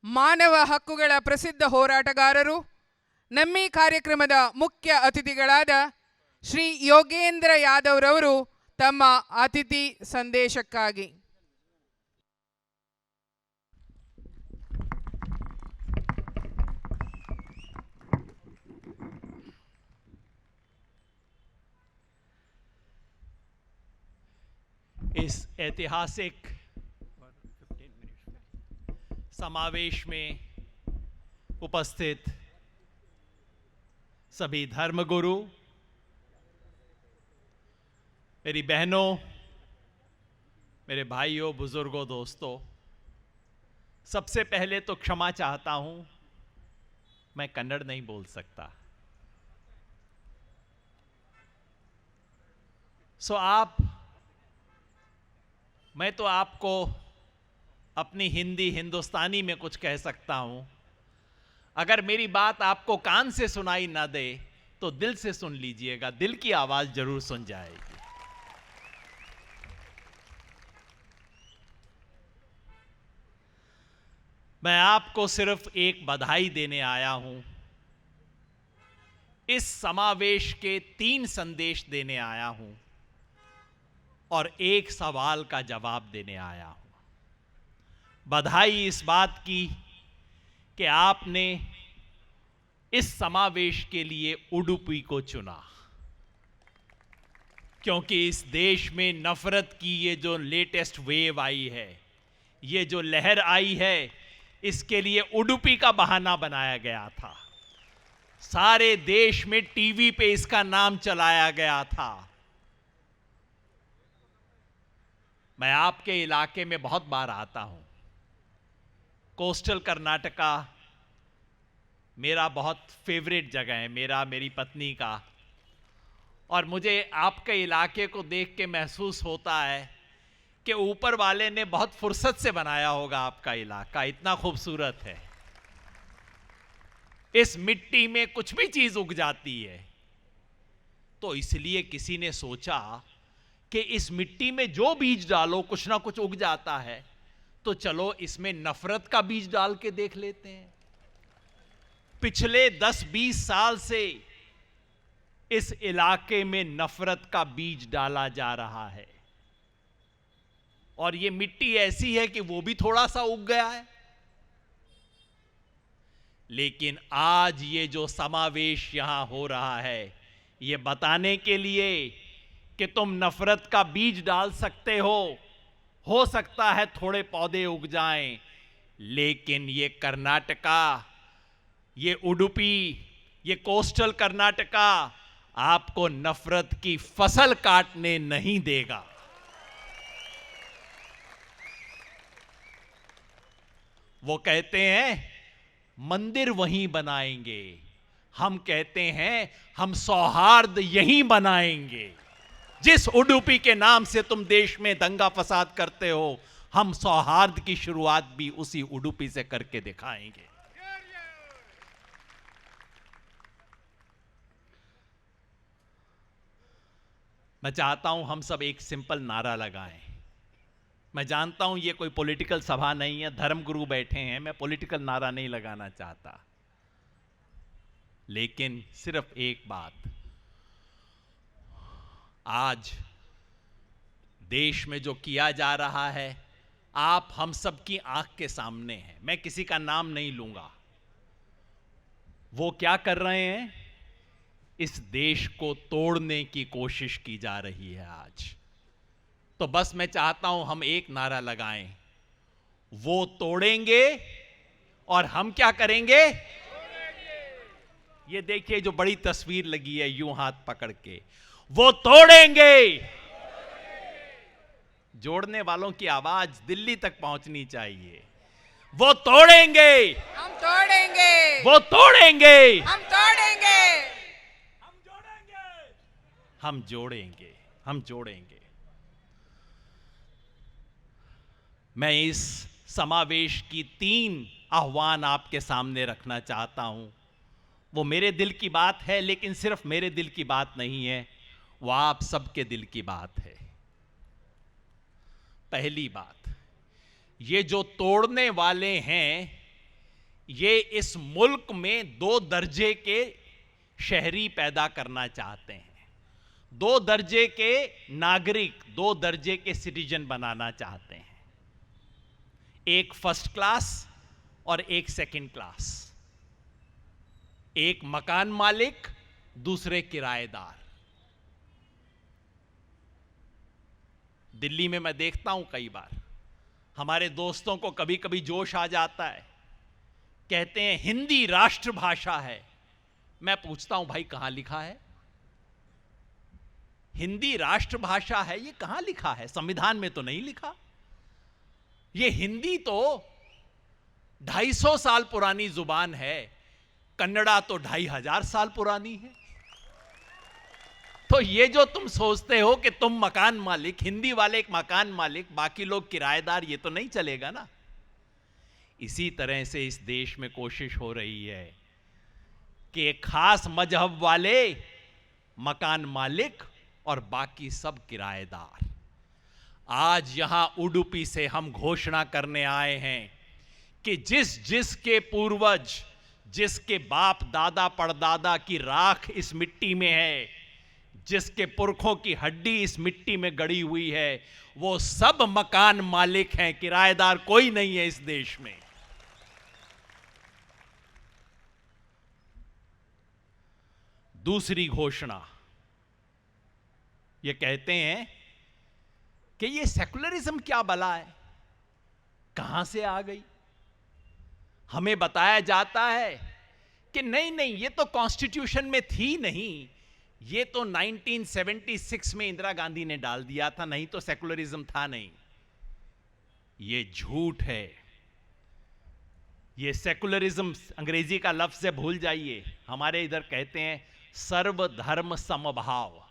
ಮಾನವ ಹಕ್ಕುಗಳ ಪ್ರಸಿದ್ಧ ಹೋರಾಟಗಾರರು, ನಮ್ಮಿ ಕಾರ್ಯಕ್ರಮದ ಮುಖ್ಯ ಅತಿಥಿಗಳಾದ ಶ್ರೀ ಯೋಗೇಂದ್ರ ಯಾದವ್ರವರು ತಮ್ಮ ಅತಿಥಿ ಸಂದೇಶಕ್ಕಾಗಿ. इस ऐतिहासिक समावेश में उपस्थित सभी धर्मगुरु, मेरी बहनों, मेरे भाइयों, बुजुर्गों, दोस्तों, सबसे पहले तो क्षमा चाहता हूं, मैं कन्नड़ नहीं बोल सकता। मैं तो आपको अपनी हिंदी हिंदुस्तानी में कुछ कह सकता हूं। अगर मेरी बात आपको कान से सुनाई ना दे तो दिल से सुन लीजिएगा, दिल की आवाज जरूर सुन जाएगी। मैं आपको सिर्फ एक बधाई देने आया हूं। इस समावेश के 3 संदेश देने आया हूं और एक सवाल का जवाब देने आया हूं। बधाई इस बात की कि आपने इस समावेश के लिए उडुपी को चुना, क्योंकि इस देश में नफरत की ये जो लेटेस्ट वेव आई है, ये जो लहर आई है, इसके लिए उडुपी का बहाना बनाया गया था। सारे देश में टीवी पे इसका नाम चलाया गया था। मैं आपके इलाके में बहुत बार आता हूं। कोस्टल कर्नाटका मेरा बहुत फेवरेट जगह है, मेरी पत्नी का, और मुझे आपके इलाके को देख के महसूस होता है कि ऊपर वाले ने बहुत फुर्सत से बनाया होगा आपका इलाका, इतना खूबसूरत है। इस मिट्टी में कुछ भी चीज उग जाती है, तो इसलिए किसी ने सोचा कि इस मिट्टी में जो बीज डालो कुछ ना कुछ उग जाता है, तो चलो इसमें नफरत का बीज डाल के देख लेते हैं। पिछले 10-20 साल से इस इलाके में नफरत का बीज डाला जा रहा है, और ये मिट्टी ऐसी है कि वो भी थोड़ा सा उग गया है। लेकिन आज ये जो समावेश यहां हो रहा है, ये बताने के लिए कि तुम नफरत का बीज डाल सकते हो सकता है थोड़े पौधे उग जाएं, लेकिन ये कर्नाटका, ये उडुपी, ये कोस्टल कर्नाटका आपको नफरत की फसल काटने नहीं देगा। वो कहते हैं मंदिर वहीं बनाएंगे, हम कहते हैं हम सौहार्द यहीं बनाएंगे। जिस उडुपी के नाम से तुम देश में दंगा फसाद करते हो, हम सौहार्द की शुरुआत भी उसी उडुपी से करके दिखाएंगे। मैं चाहता हूं हम सब एक सिंपल नारा लगाएं। मैं जानता हूं ये कोई पॉलिटिकल सभा नहीं है, धर्मगुरु बैठे हैं, मैं पॉलिटिकल नारा नहीं लगाना चाहता, लेकिन सिर्फ एक बात, आज देश में जो किया जा रहा है, आप हम सब की आंख के सामने है। मैं किसी का नाम नहीं लूंगा। वो क्या कर रहे हैं? इस देश को तोड़ने की कोशिश की जा रही है आज। तो बस मैं चाहता हूं हम एक नारा लगाएं, वो तोड़ेंगे और हम क्या करेंगे? ये देखिए जो बड़ी तस्वीर लगी है यूं हाथ पकड़ के, वो तोड़ेंगे। जोड़ने वालों की आवाज दिल्ली तक पहुंचनी चाहिए। वो तोड़ेंगे, हम तोड़ेंगे, वो तोड़ेंगे, हम तोड़ेंगे, हम जोड़ेंगे, हम जोड़ेंगे, हम जोड़ेंगे। मैं इस समावेश की 3 आह्वान आपके सामने रखना चाहता हूं। वो मेरे दिल की बात है, लेकिन सिर्फ मेरे दिल की बात नहीं है, वो आप सबके दिल की बात है। पहली बात, ये जो तोड़ने वाले हैं, ये इस मुल्क में 2 दर्जे के शहरी पैदा करना चाहते हैं, 2 दर्जे के नागरिक, 2 दर्जे के सिटीजन बनाना चाहते हैं, एक फर्स्ट क्लास और एक सेकंड क्लास, एक मकान मालिक, दूसरे किराएदार। दिल्ली में मैं देखता हूं कई बार, हमारे दोस्तों को कभी कभी जोश आ जाता है, कहते हैं हिंदी राष्ट्रभाषा है। मैं पूछता हूं भाई कहां लिखा है? हिंदी राष्ट्रभाषा है ये कहां लिखा है? संविधान में तो नहीं लिखा। ये हिंदी तो 250 साल पुरानी जुबान है, कन्नड़ा तो 2500 साल पुरानी है। तो ये जो तुम सोचते हो कि तुम मकान मालिक, हिंदी वाले एक मकान मालिक, बाकी लोग किराएदार, ये तो नहीं चलेगा ना। इसी तरह से इस देश में कोशिश हो रही है कि एक खास मजहब वाले मकान मालिक और बाकी सब किराएदार। आज यहां उडुपी से हम घोषणा करने आए हैं कि जिसके पूर्वज, जिसके बाप दादा परदादा की राख इस मिट्टी में है, जिसके पुरखों की हड्डी इस मिट्टी में गड़ी हुई है, वो सब मकान मालिक हैं, किराएदार कोई नहीं है इस देश में। दूसरी घोषणा, ये कहते हैं कि ये सेकुलरिज्म क्या बला है, कहां से आ गई? हमें बताया जाता है कि नहीं नहीं, ये तो कॉन्स्टिट्यूशन में थी नहीं, ये तो 1976 में इंदिरा गांधी ने डाल दिया था, नहीं तो सेकुलरिज्म था नहीं। ये झूठ है। ये सेकुलरिज्म अंग्रेजी का लफ्ज है, भूल जाइए। हमारे इधर कहते हैं सर्वधर्म समभाव।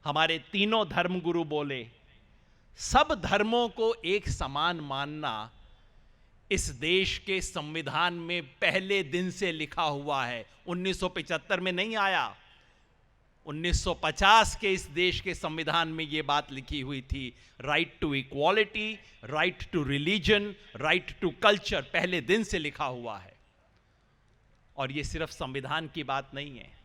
हमारे तीनों धर्मगुरु बोले सब धर्मों को एक समान मानना इस देश के संविधान में पहले दिन से लिखा हुआ है। 1975 में नहीं आया, 1950 के इस देश के संविधान में यह बात लिखी हुई थी, right to equality, right to religion, right to culture, पहले दिन से लिखा हुआ है। और यह सिर्फ संविधान की बात नहीं है,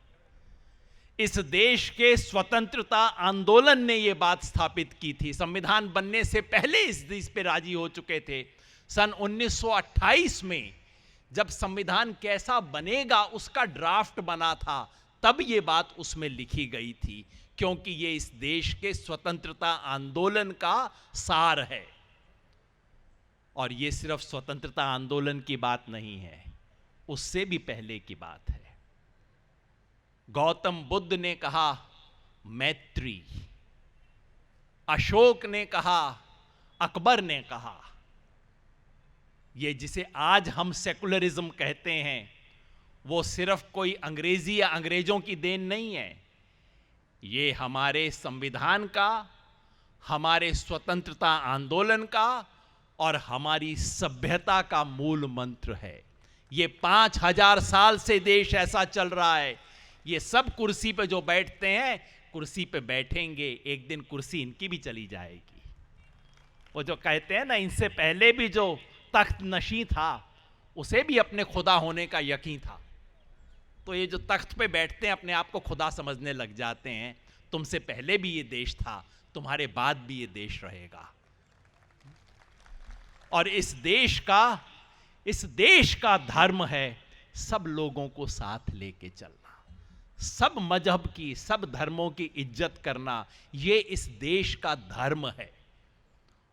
इस देश के स्वतंत्रता आंदोलन ने यह बात स्थापित की थी। संविधान बनने से पहले इस पे राजी हो चुके थे। सन 1928 में जब संविधान कैसा बनेगा उसका ड्राफ्ट बना था, तब यह बात उसमें लिखी गई थी, क्योंकि यह इस देश के स्वतंत्रता आंदोलन का सार है। और यह सिर्फ स्वतंत्रता आंदोलन की बात नहीं है, उससे भी पहले की बात है। गौतम बुद्ध ने कहा मैत्री, अशोक ने कहा, अकबर ने कहा। ये जिसे आज हम सेकुलरिज्म कहते हैं, वो सिर्फ कोई अंग्रेजी या अंग्रेजों की देन नहीं है। ये हमारे संविधान का, हमारे स्वतंत्रता आंदोलन का और हमारी सभ्यता का मूल मंत्र है। ये 5000 साल से देश ऐसा चल रहा है। ये सब कुर्सी पे जो बैठते हैं, कुर्सी पे बैठेंगे, एक दिन कुर्सी इनकी भी चली जाएगी। वो जो कहते हैं ना, इनसे पहले भी जो तख्त नशी था, उसे भी अपने खुदा होने का यकीन था। तो ये जो तख्त पे बैठते हैं, अपने आप को खुदा समझने लग जाते हैं। तुमसे पहले भी ये देश था, तुम्हारे बाद भी ये देश रहेगा। और इस देश का धर्म है सब लोगों को साथ लेके चलना, सब मजहब की, सब धर्मों की इज्जत करना। ये इस देश का धर्म है।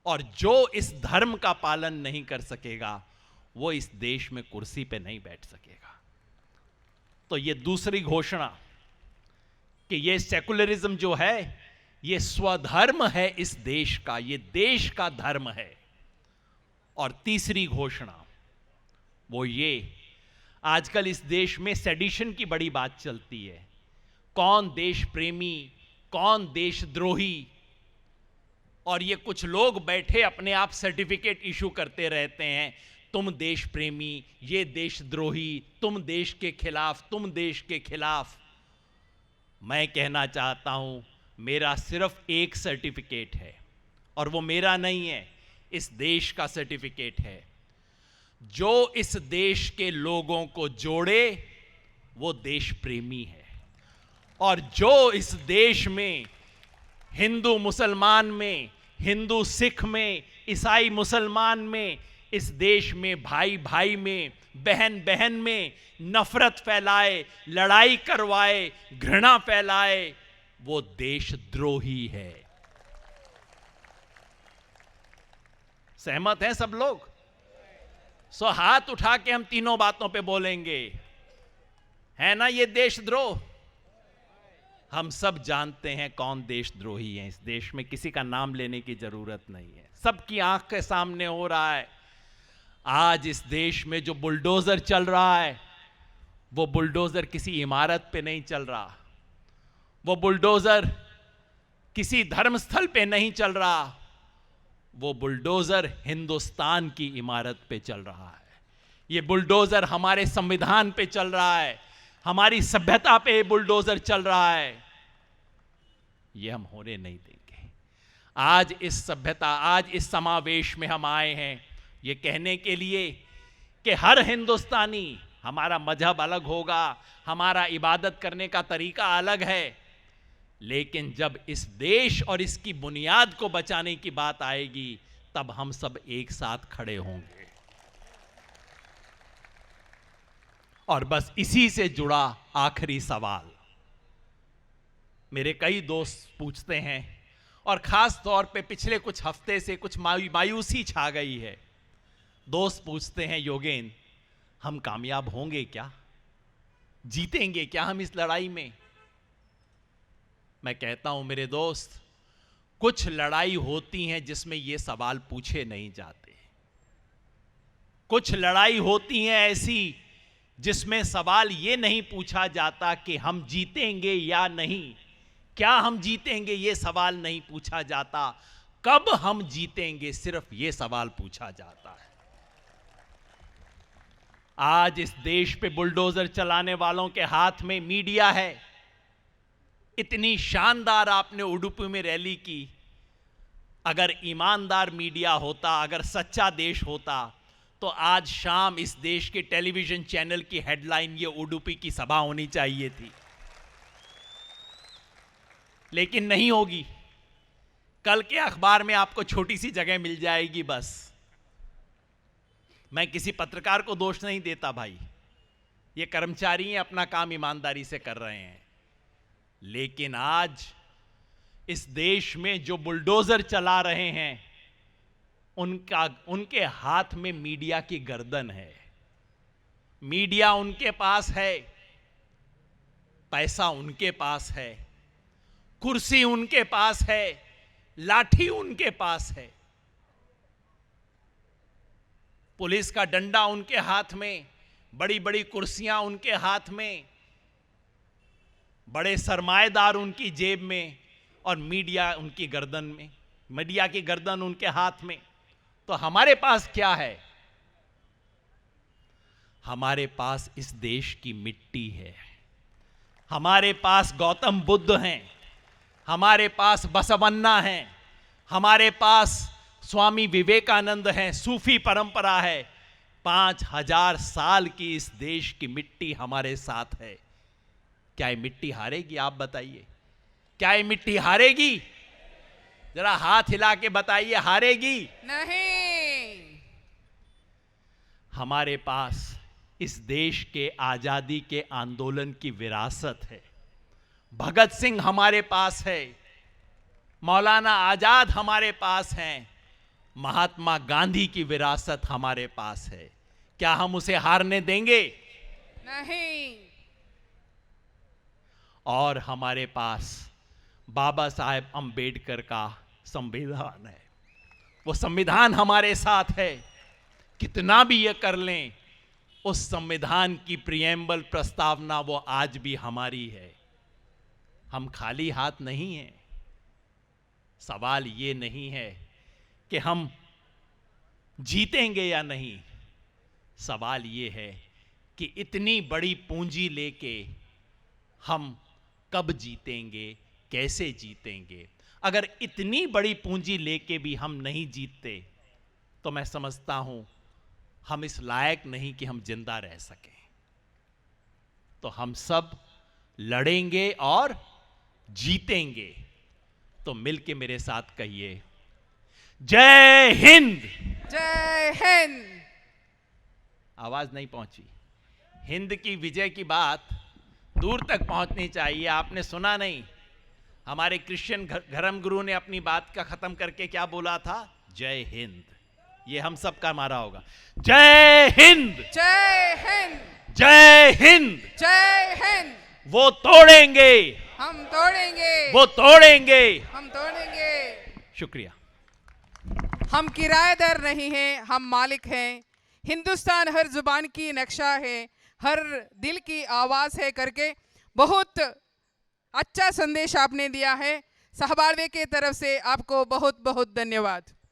और जो इस धर्म का पालन नहीं कर सकेगा, वो इस देश में कुर्सी पे नहीं बैठ सकेगा। तो ये दूसरी घोषणा कि ये सेकुलरिज्म जो है, ये स्वधर्म है इस देश का, ये देश का धर्म है। और तीसरी घोषणा वो ये, आजकल इस देश में सेडिशन की बड़ी बात चलती है। कौन देश प्रेमी, कौन देशद्रोही, और ये कुछ लोग बैठे अपने आप सर्टिफिकेट इशू करते रहते हैं, तुम देश प्रेमी, ये देशद्रोही, तुम देश के खिलाफ, तुम देश के खिलाफ। मैं कहना चाहता हूं, मेरा सिर्फ एक सर्टिफिकेट है, और वो मेरा नहीं है, इस देश का सर्टिफिकेट है। जो इस देश के लोगों को जोड़े वो देश प्रेमी है, और जो इस देश में हिंदू मुसलमान में, हिंदू सिख में, ईसाई मुसलमान में, इस देश में भाई भाई में, बहन बहन में नफरत फैलाए, लड़ाई करवाए, घृणा फैलाए, वो देशद्रोही है। सहमत हैं सब लोग? सो हाथ उठा के हम तीनों बातों पे बोलेंगे, है ना ये देशद्रोह? हम सब जानते हैं कौन देशद्रोही है। इस देश में किसी का नाम लेने की जरूरत नहीं है, सबकी आंख के सामने हो रहा है। आज इस देश में जो बुलडोजर चल रहा है, वो बुलडोजर किसी इमारत पे नहीं चल रहा, वो बुलडोजर किसी धर्मस्थल पे नहीं चल रहा, वो बुलडोजर हिंदुस्तान की इमारत पे चल रहा है। ये बुलडोजर हमारे संविधान पे चल रहा है, हमारी सभ्यता पे बुलडोजर चल रहा है। ये हम होने नहीं देंगे। आज इस सभ्यता, आज इस समावेश में हम आए हैं ये कहने के लिए कि हर हिंदुस्तानी, हमारा मजहब अलग होगा, हमारा इबादत करने का तरीका अलग है, लेकिन जब इस देश और इसकी बुनियाद को बचाने की बात आएगी तब हम सब एक साथ खड़े होंगे। और बस इसी से जुड़ा आखिरी सवाल, मेरे कई दोस्त पूछते हैं, और खास तौर पे पिछले कुछ हफ्ते से कुछ मायूसी छा गई है। दोस्त पूछते हैं, योगेंद्र हम कामयाब होंगे क्या? जीतेंगे क्या हम इस लड़ाई में? मैं कहता हूं मेरे दोस्त, कुछ लड़ाई होती हैं जिसमें ये सवाल पूछे नहीं जाते। कुछ लड़ाई होती हैं ऐसी जिसमें सवाल ये नहीं पूछा जाता कि हम जीतेंगे या नहीं। क्या हम जीतेंगे ये सवाल नहीं पूछा जाता, कब हम जीतेंगे सिर्फ ये सवाल पूछा जाता है। आज इस देश पे बुलडोजर चलाने वालों के हाथ में मीडिया है। इतनी शानदार आपने उडुपी में रैली की, अगर ईमानदार मीडिया होता, अगर सच्चा देश होता, तो आज शाम इस देश के टेलीविजन चैनल की हेडलाइन ये उडुपी की सभा होनी चाहिए थी, लेकिन नहीं होगी। कल के अखबार में आपको छोटी सी जगह मिल जाएगी बस। मैं किसी पत्रकार को दोष नहीं देता भाई, ये कर्मचारी हैं, अपना काम ईमानदारी से कर रहे हैं, लेकिन आज इस देश में जो बुलडोजर चला रहे हैं उनके हाथ में मीडिया की गर्दन है। मीडिया उनके पास है, पैसा उनके पास है, कुर्सी उनके पास है, लाठी उनके पास है, पुलिस का डंडा उनके हाथ में, बड़ी बड़ी कुर्सियां उनके हाथ में, बड़े सरमाएदार उनकी जेब में, और मीडिया उनकी गर्दन में, मीडिया की गर्दन उनके हाथ में। तो हमारे पास क्या है? हमारे पास इस देश की मिट्टी है, हमारे पास गौतम बुद्ध हैं, हमारे पास बसवन्ना हैं, हमारे पास स्वामी विवेकानंद हैं, सूफी परंपरा है। 5000 साल की इस देश की मिट्टी हमारे साथ है। क्या ये मिट्टी हारेगी? आप बताइए, क्या ये मिट्टी हारेगी? जरा हाथ हिला के बताइए, हारेगी? नहीं। हमारे पास इस देश के आजादी के आंदोलन की विरासत है। भगत सिंह हमारे पास है, मौलाना आजाद हमारे पास हैं, महात्मा गांधी की विरासत हमारे पास है। क्या हम उसे हारने देंगे? नहीं। और हमारे पास बाबा साहेब अंबेडकर का संविधान है, वो संविधान हमारे साथ है। कितना भी ये कर लें, उस संविधान की प्रिएम्बल प्रस्तावना वो आज भी हमारी है। हम खाली हाथ नहीं हैं। सवाल ये नहीं है कि हम जीतेंगे या नहीं, सवाल ये है कि इतनी बड़ी पूंजी लेके हम कब जीतेंगे, कैसे जीतेंगे। अगर इतनी बड़ी पूंजी लेके भी हम नहीं जीतते तो मैं समझता हूं हम इस लायक नहीं कि हम जिंदा रह सकें। तो हम सब लड़ेंगे और जीतेंगे। तो मिलके मेरे साथ कहिए, जय हिंद। जय हिंद। आवाज नहीं पहुंची। हिंद की विजय की बात दूर तक पहुंचनी चाहिए। आपने सुना नहीं, हमारे क्रिश्चियन धर्म गुरु ने अपनी बात का खत्म करके क्या बोला था? जय हिंद। ये हम सब का मारा होगा। जय हिंद। जय हिंद। जय हिंद। जय हिंद। वो तोड़ेंगे, हम तोड़ेंगे। वो तोड़ेंगे, हम तोड़ेंगे। शुक्रिया। हम किराएदार नहीं हैं, हम मालिक हैं। हिंदुस्तान हर जुबान की नक्शा है, हर दिल की आवाज है करके बहुत अच्छा संदेश आपने दिया है। सहबारवे के तरफ से आपको बहुत बहुत धन्यवाद।